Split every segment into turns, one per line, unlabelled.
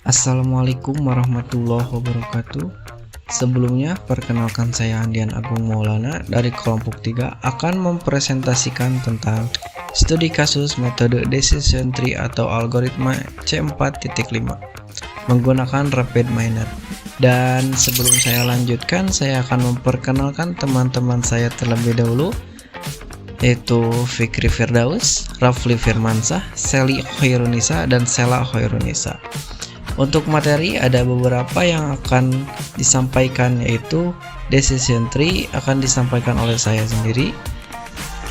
Assalamualaikum warahmatullahi wabarakatuh. Sebelumnya, perkenalkan saya Andian Agung Maulana dari kelompok 3 akan mempresentasikan tentang studi kasus metode decision tree atau algoritma C4.5 menggunakan rapid miner. Dan sebelum saya lanjutkan, saya akan memperkenalkan teman-teman saya terlebih dahulu, yaitu Fikri Firdaus, Rafli Firmansyah, Seli Khairunisa, dan Sela Khairunisa. Untuk materi ada beberapa yang akan disampaikan, yaitu decision tree akan disampaikan oleh saya sendiri,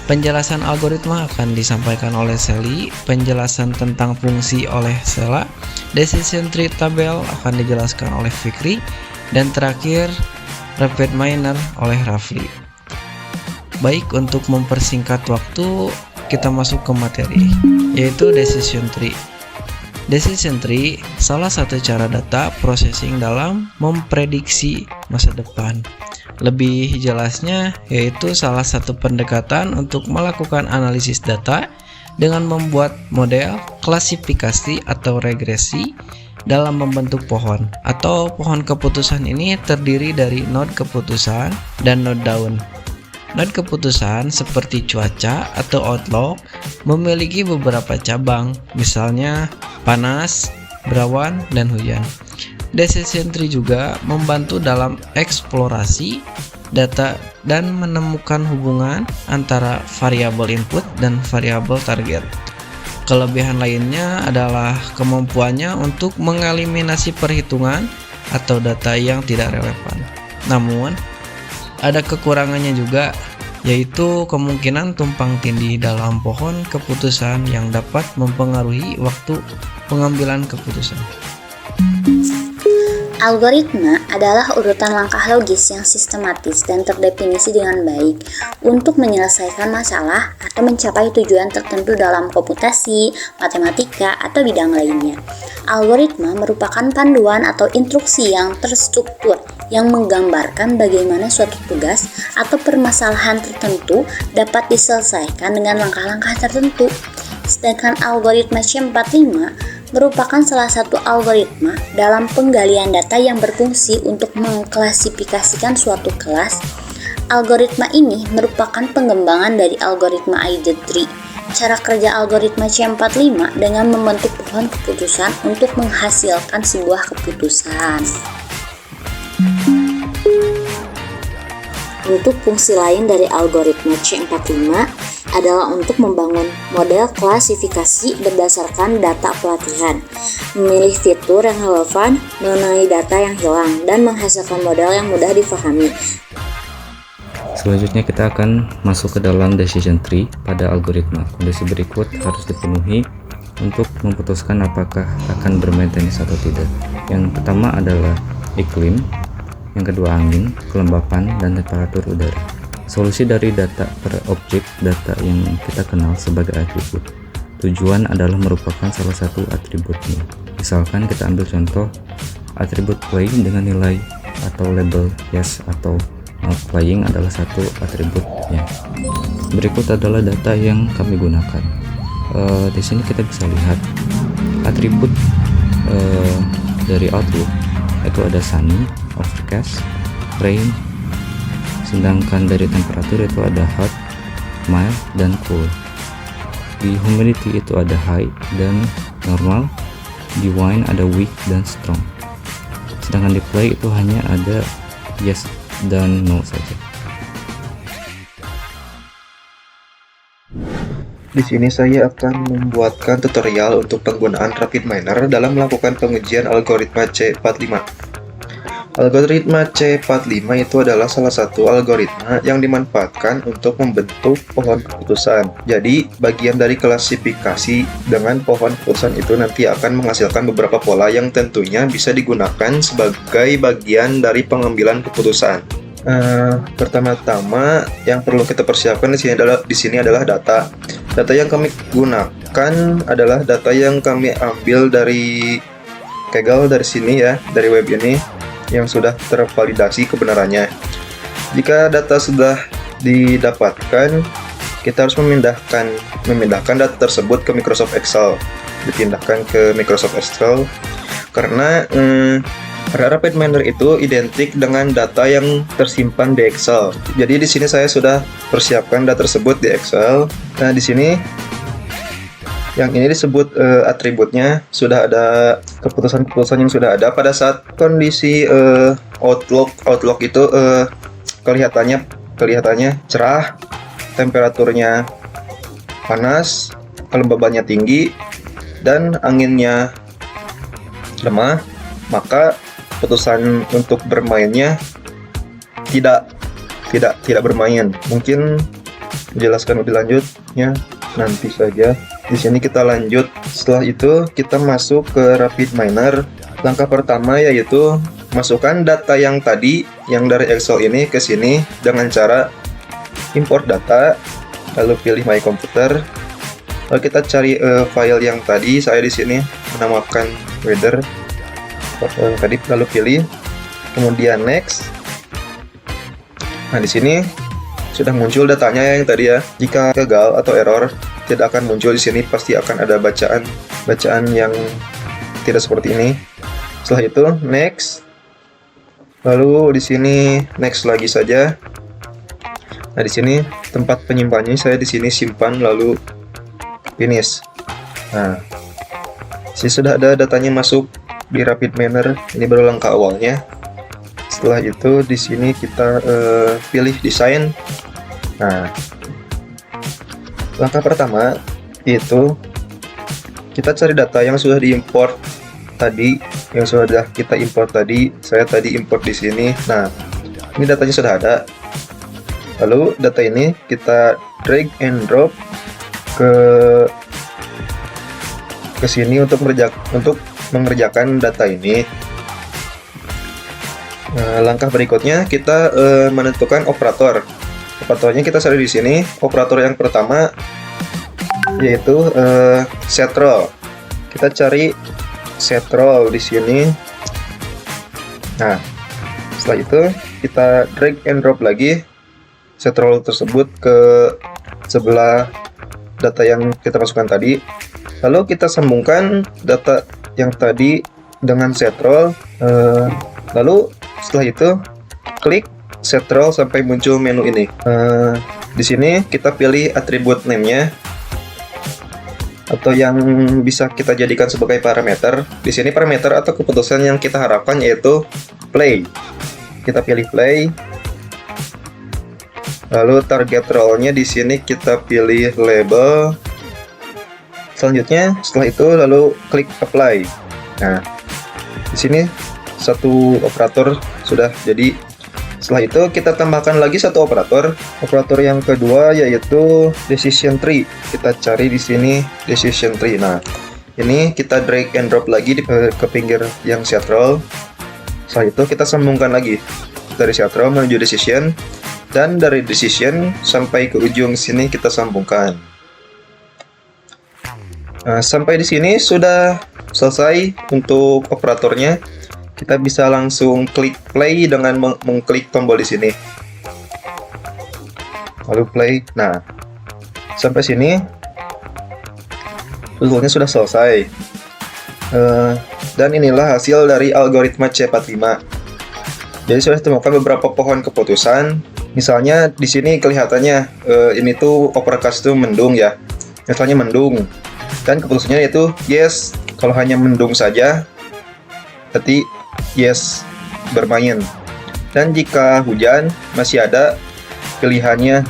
penjelasan algoritma akan disampaikan oleh Seli, penjelasan tentang fungsi oleh Sela, decision tree tabel akan dijelaskan oleh Fikri, dan terakhir rapid miner oleh Rafli. Baik, untuk mempersingkat waktu kita masuk ke materi, yaitu decision tree. Decision tree salah satu cara data processing dalam memprediksi masa depan. Lebih jelasnya, yaitu salah satu pendekatan untuk melakukan analisis data dengan membuat model, klasifikasi atau regresi dalam membentuk pohon. Atau pohon keputusan ini terdiri dari node keputusan dan node daun. Node keputusan seperti cuaca atau outlook memiliki beberapa cabang, misalnya panas, berawan, dan hujan. Decision tree juga membantu dalam eksplorasi data dan menemukan hubungan antara variabel input dan variabel target. Kelebihan lainnya adalah kemampuannya untuk mengeliminasi perhitungan atau data yang tidak relevan. Namun, ada kekurangannya juga, yaitu kemungkinan tumpang tindih dalam pohon keputusan yang dapat mempengaruhi waktu pengambilan keputusan.
Algoritma adalah urutan langkah logis yang sistematis dan terdefinisi dengan baik untuk menyelesaikan masalah atau mencapai tujuan tertentu dalam komputasi, matematika, atau bidang lainnya. Algoritma merupakan panduan atau instruksi yang terstruktur yang menggambarkan bagaimana suatu tugas atau permasalahan tertentu dapat diselesaikan dengan langkah-langkah tertentu. Sedangkan algoritma C45 merupakan salah satu algoritma dalam penggalian data yang berfungsi untuk mengklasifikasikan suatu kelas. Algoritma ini merupakan pengembangan dari algoritma ID tree. Cara kerja algoritma C45 dengan membentuk pohon keputusan untuk menghasilkan sebuah keputusan. Untuk fungsi lain dari algoritma C45 adalah untuk membangun model klasifikasi berdasarkan data pelatihan, memilih fitur yang relevan mengenai data yang hilang, dan menghasilkan model yang mudah difahami.
Selanjutnya kita akan masuk ke dalam decision tree pada algoritma. Kondisi berikut harus dipenuhi untuk memutuskan apakah akan bermaintenis atau tidak. Yang pertama adalah iklim, yang kedua angin, kelembapan, dan temperatur udara. Solusi dari data per objek data yang kita kenal sebagai atribut. Tujuan adalah merupakan salah satu atributnya. Misalkan kita ambil contoh atribut play dengan nilai atau label yes atau not playing adalah satu atributnya. Berikut adalah data yang kami gunakan. Di sini kita bisa lihat atribut dari outlook itu ada sunny, overcast, rain. Sedangkan dari temperatur itu ada hot, mild, dan cool. Di humidity itu ada high dan normal. Di wind ada weak dan strong. Sedangkan di play itu hanya ada yes dan no saja.
Di sini saya akan membuatkan tutorial untuk penggunaan rapid miner dalam melakukan pengujian algoritma C45. Algoritma C45 itu adalah salah satu algoritma yang dimanfaatkan untuk membentuk pohon keputusan. Jadi, bagian dari klasifikasi dengan pohon keputusan itu nanti akan menghasilkan beberapa pola yang tentunya bisa digunakan sebagai bagian dari pengambilan keputusan. Pertama-tama yang perlu kita persiapkan di sini adalah data. Data yang kami gunakan adalah data yang kami ambil dari Kaggle dari sini ya, dari web ini, yang sudah tervalidasi kebenarannya. Jika data sudah didapatkan, kita harus memindahkan data tersebut ke Microsoft Excel. Dipindahkan ke Microsoft Excel karena Rapid Miner itu identik dengan data yang tersimpan di Excel. Jadi di sini saya sudah persiapkan data tersebut di Excel. Nah, di sini yang ini disebut atributnya, sudah ada keputusan-keputusan yang sudah ada pada saat kondisi Outlook itu kelihatannya cerah, temperaturnya panas, kelembabannya tinggi, dan anginnya lemah, maka keputusan untuk bermainnya tidak bermain. Mungkin menjelaskan lebih lanjutnya nanti saja. Di sini kita lanjut. Setelah itu kita masuk ke Rapid Miner. Langkah pertama yaitu masukkan data yang tadi yang dari Excel ini ke sini dengan cara import data, lalu pilih My Computer. Lalu kita cari file yang tadi, saya di sini menamakan weather. Tadi lalu pilih, kemudian next. Nah, di sini sudah muncul datanya yang tadi ya. Jika gagal atau error, tidak akan muncul di sini, pasti akan ada bacaan yang tidak seperti ini. Setelah itu next. Lalu di sini next lagi saja. Nah, di sini tempat penyimpanannya saya di sini simpan, lalu finish. Nah, sini sudah ada datanya masuk di Rapid Miner. Ini baru langkah awalnya. Setelah itu di sini kita pilih desain. Nah, langkah pertama itu kita cari data yang sudah diimport tadi, yang sudah kita import tadi. Saya tadi import di sini. Nah, ini datanya sudah ada. Lalu data ini kita drag and drop ke sini untuk mengerjakan data ini. Nah, langkah berikutnya kita menentukan operator. Operatornya kita cari di sini. Operator yang pertama yaitu set row. Kita cari set row di sini. Nah, setelah itu kita drag and drop lagi set row tersebut ke sebelah data yang kita masukkan tadi. Lalu kita sambungkan data yang tadi dengan set row. Lalu setelah itu klik set row sampai muncul menu ini. Di sini kita pilih atribut name-nya atau yang bisa kita jadikan sebagai parameter. Di sini parameter atau keputusan yang kita harapkan yaitu play. Kita pilih play. Lalu target role-nya di sini kita pilih label. Selanjutnya setelah itu lalu klik apply. Nah, di sini satu operator sudah jadi. Setelah itu kita tambahkan lagi satu operator. Operator yang kedua yaitu decision tree. Kita cari di sini decision tree. Nah, ini kita drag and drop lagi ke pinggir yang set row. Setelah itu kita sambungkan lagi dari set row menuju decision, dan dari decision sampai ke ujung sini kita sambungkan. Nah, sampai di sini sudah selesai untuk operatornya. Kita bisa langsung klik play dengan mengklik tombol di sini. Lalu play. Nah, sampai sini tutorialnya sudah selesai. Dan inilah hasil dari algoritma C45. Jadi sudah ditemukan beberapa pohon keputusan. Misalnya di sini kelihatannya ini tuh overcast tuh mendung ya. Misalnya mendung. Dan keputusannya yaitu yes. Kalau hanya mendung saja, berarti yes, bermain. Dan jika hujan, masih ada pilihannya.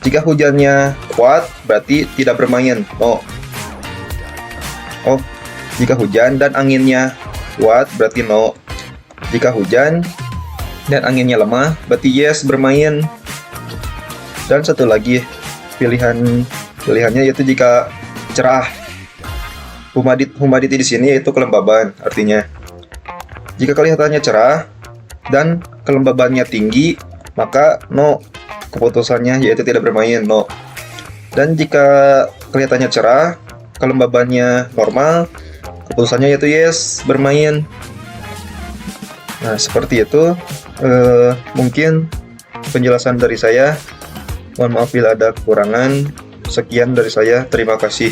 Jika hujannya kuat, berarti tidak bermain. No. Oh, jika hujan dan anginnya kuat, berarti no. Jika hujan dan anginnya lemah, berarti yes, bermain. Dan satu lagi pilihannya yaitu jika cerah. Humidity di sini yaitu kelembaban, artinya jika kelihatannya cerah dan kelembabannya tinggi, maka no, keputusannya yaitu tidak bermain, no. Dan jika kelihatannya cerah, kelembabannya normal, keputusannya yaitu yes, bermain. Nah, seperti itu mungkin penjelasan dari saya. Mohon maaf bila ada kekurangan. Sekian dari saya, terima kasih.